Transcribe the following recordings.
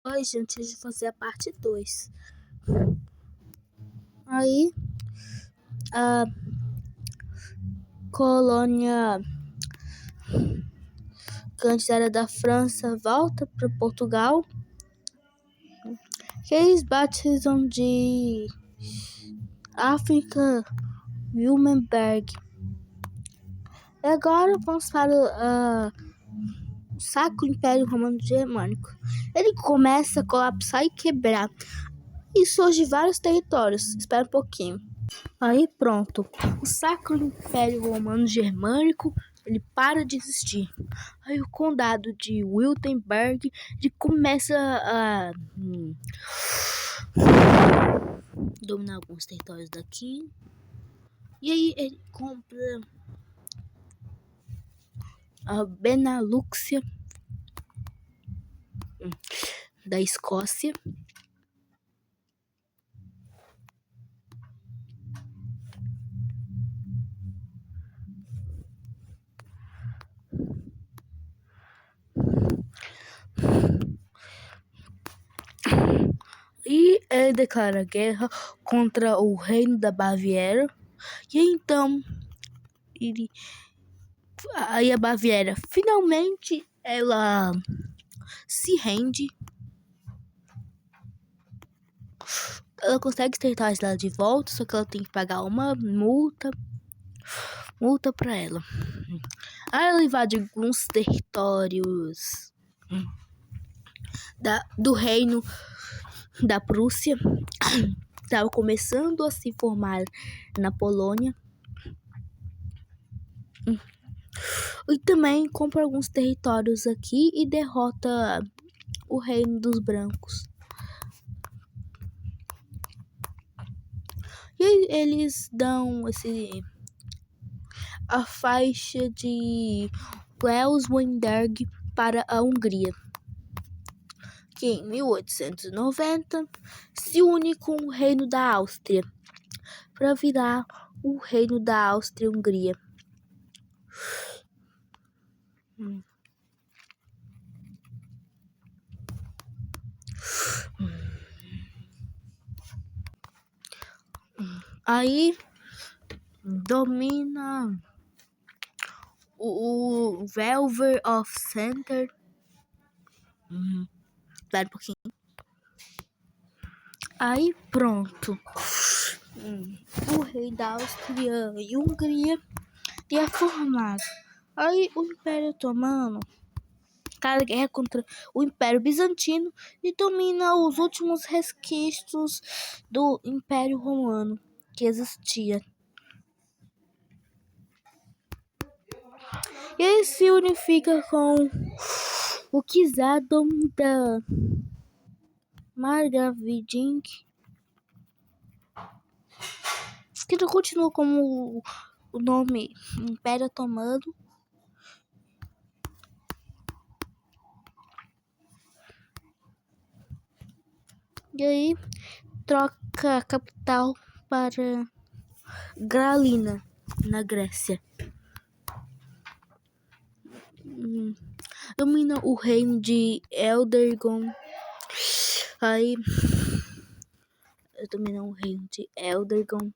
Hoje, antes de fazer a parte 2. Aí, a colônia que antes era da França volta para Portugal, que eles batizam de África Wilmenberg. E agora vamos para o Sacro Império Romano Germânico. Ele começa a colapsar e quebrar. E surge vários territórios. Espera um pouquinho. Aí pronto. O Sacro Império Romano Germânico, ele para de existir. Aí o condado de Württemberg, ele começa a dominar alguns territórios daqui. E aí ele compra a Benelux da Escócia. E ele declara guerra contra o reino da Baviera. E então aí a Baviera finalmente ela se rende. Ela consegue os territórios dela de volta, só que ela tem que pagar uma multa pra ela. Aí ela invade alguns territórios do reino da Prússia. Estava começando a se formar na Polônia. E também compra alguns territórios aqui e derrota o reino dos brancos. E eles dão a faixa de Welswenberg para a Hungria, que em 1890 se une com o reino da Áustria para virar o reino da Áustria-Hungria. Aí domina o Velver of Center. Espera um pouquinho. Aí pronto. O rei da Áustria e Hungria é formado. Aí o Império Otomano cara guerra contra o Império Bizantino e domina os últimos resquícios do Império Romano que existia. E ele se unifica com o Kizadom da Margravinding, que não continua como o nome Império Otomano. E aí troca a capital para Gralina, na Grécia. Domina o reino de Eldergon. Aí domina o reino de Eldergon.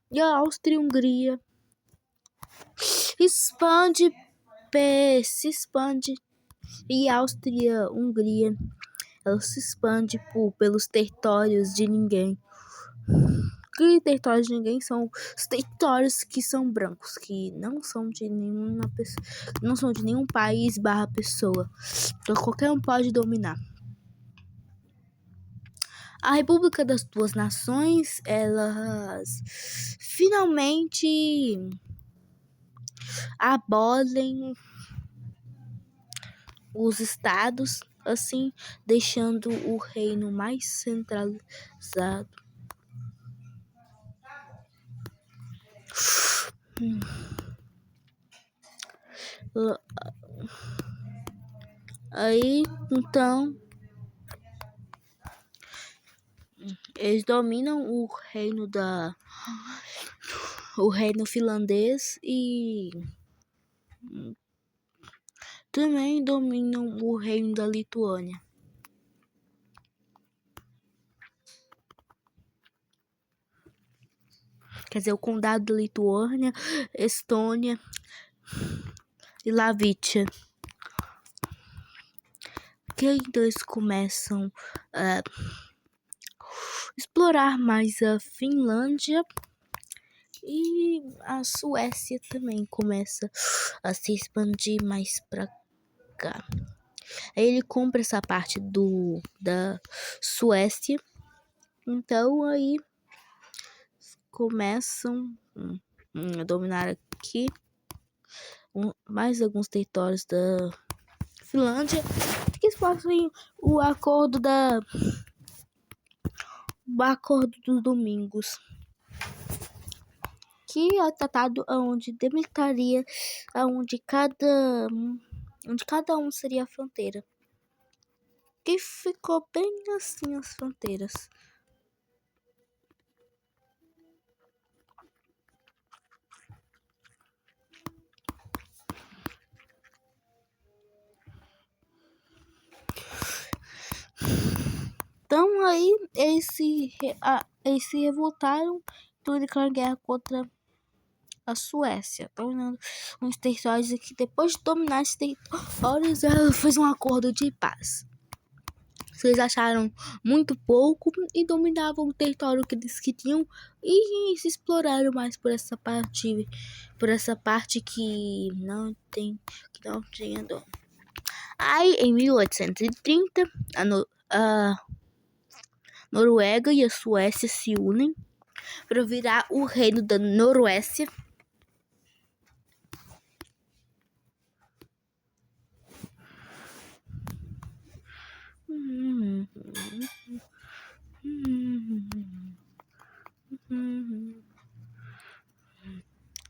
E a Áustria-Hungria se expande. E a Áustria-Hungria ela se expande pelos territórios de ninguém. Que territórios de ninguém são os territórios que são brancos, que não são de nenhuma pessoa, não são de nenhum país / pessoa. Então qualquer um pode dominar. A República das Duas Nações, elas finalmente abolem os estados, assim, deixando o reino mais centralizado. Aí, então, eles dominam o reino finlandês e também dominam o reino da Lituânia. quer dizer, o condado da Lituânia, Estônia e Lavítia. Que então eles começam a explorar mais a Finlândia e a Suécia também começa a se expandir mais pra cá. Aí ele compra essa parte da Suécia, então aí começam a dominar aqui mais alguns territórios da Finlândia, que eles fazem o acordo dos domingos, que é o tratado onde delimitaria onde cada um seria a fronteira, que ficou bem assim as fronteiras. Então aí eles se revoltaram e declararam guerra contra a Suécia, dominando uns territórios aqui. Depois de dominar esses territórios, ela fez um acordo de paz. Eles acharam muito pouco e dominavam o território que eles queriam e se exploraram mais por essa parte que não tinha dono. Aí, em 1830, a Noruega e a Suécia se unem para virar o reino da Noruécia.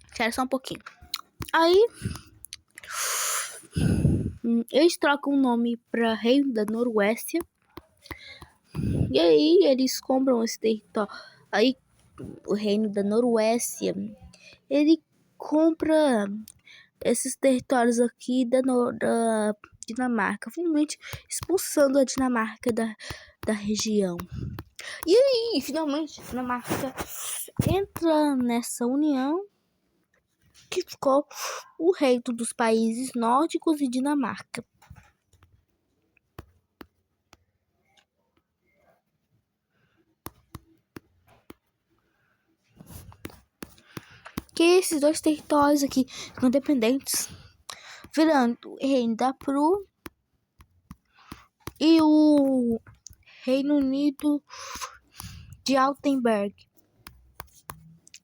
Espera só um pouquinho. Aí eles trocam o nome para Reino da Noruécia. E aí eles compram esse território. Aí o Reino da Noruécia, ele compra esses territórios aqui da Dinamarca, finalmente expulsando a Dinamarca da região. E aí, finalmente, a Dinamarca entra nessa união que ficou o reino dos países nórdicos e Dinamarca. Que esses dois territórios aqui ficam independentes, virando o reino da Prú e o Reino Unido de Altenberg,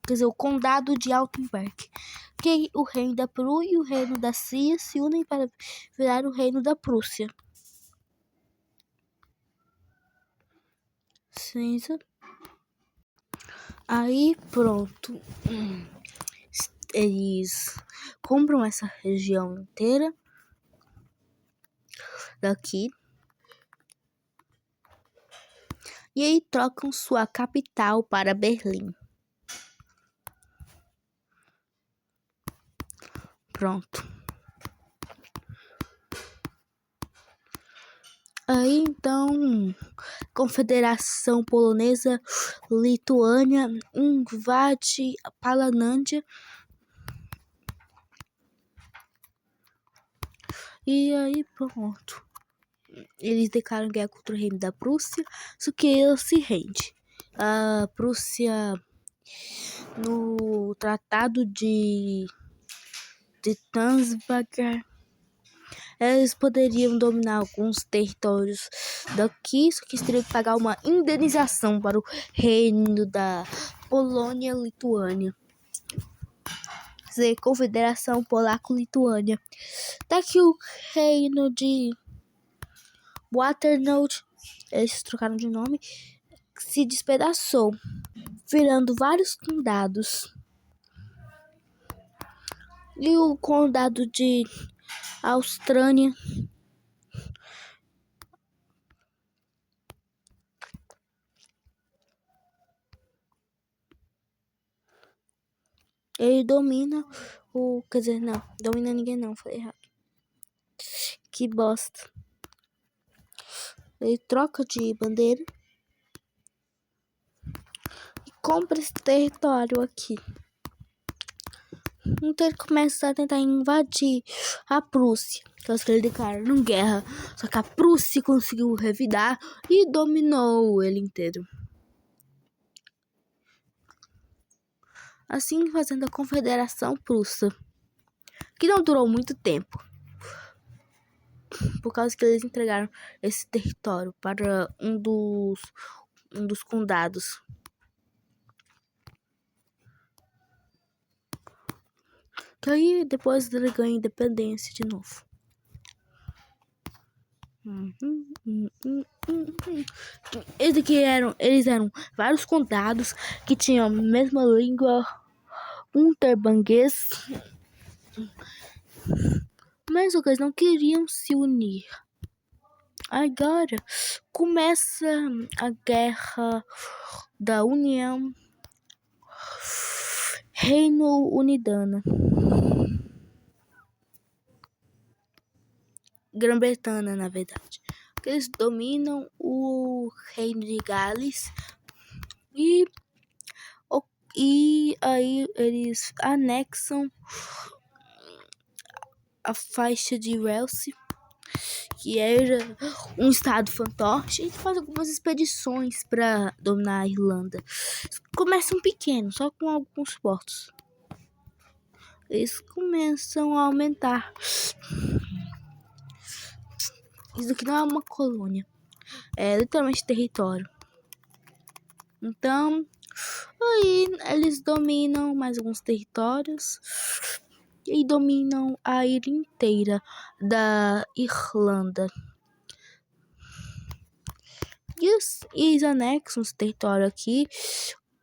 quer dizer, o Condado de Altenberg. Que o reino da Prú e o reino da Cia se unem para virar o reino da Prússia. Cinza. Aí pronto. Eles compram essa região inteira daqui. E aí trocam sua capital para Berlim. Pronto. Aí então, Confederação Polonesa Lituânia invade a Palanândia. E aí pronto. Eles declaram guerra contra o reino da Prússia, só que ele se rende. A Prússia, no Tratado de Tansberger, eles poderiam dominar alguns territórios daqui, só que eles teriam que pagar uma indenização para o reino da Polônia-Lituânia. Quer dizer, Confederação Polaco-Lituânia. Daqui o reino de Waternote, eles trocaram de nome, se despedaçou, virando vários condados. E o condado de Austrália ele domina quer dizer, não, domina ninguém não, falei errado. Que bosta. Ele troca de bandeira e compra esse território aqui. Então ele começa a tentar invadir a Prússia. Então eles declararam guerra. Só que a Prússia conseguiu revidar e dominou ele inteiro. Assim fazendo a Confederação Prussa. Que não durou muito tempo. Por causa que eles entregaram esse território para um dos condados. Que aí depois ele ganha independência de novo. Eles eram vários condados que tinham a mesma língua unterbanguês, mas eles não queriam se unir. Agora começa a Guerra da União Reino Unidana. Grã-Bretanha, na verdade. Eles dominam o Reino de Gales e aí eles anexam a faixa de Wales, que era um estado fantoche, e faz algumas expedições para dominar a Irlanda. Começam pequenos, só com alguns portos. Eles começam a aumentar. Isso aqui não é uma colônia, é literalmente território. Então, aí eles dominam mais alguns territórios e dominam a ilha inteira da Irlanda. E eles anexam esse território aqui.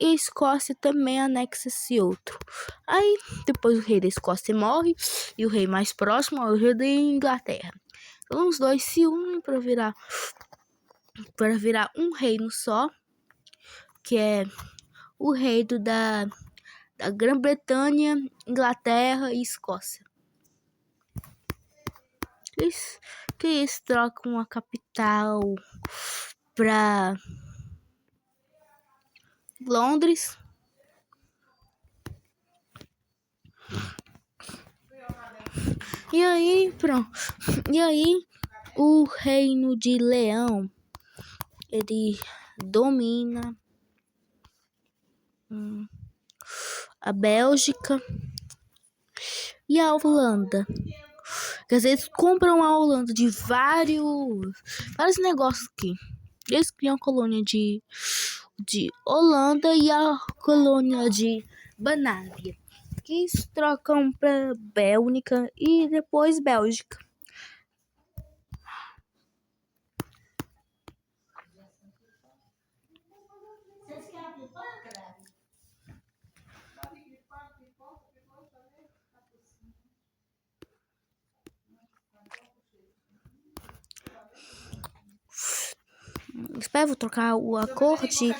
E a Escócia também anexa esse outro. Aí depois o rei da Escócia morre e o rei mais próximo é o rei da Inglaterra. Então os dois se unem para virar um reino só, que é o reino da Grã-Bretanha, Inglaterra e Escócia. Eles trocam a capital para Londres. E aí, pronto. E aí, o Reino de Leão, ele domina a Bélgica e a Holanda. Quer dizer, eles compram a Holanda de vários negócios aqui. Eles criam a colônia de Holanda e a colônia de Banávia, que eles trocam para Bélgica e depois Bélgica. Espero trocar a cor de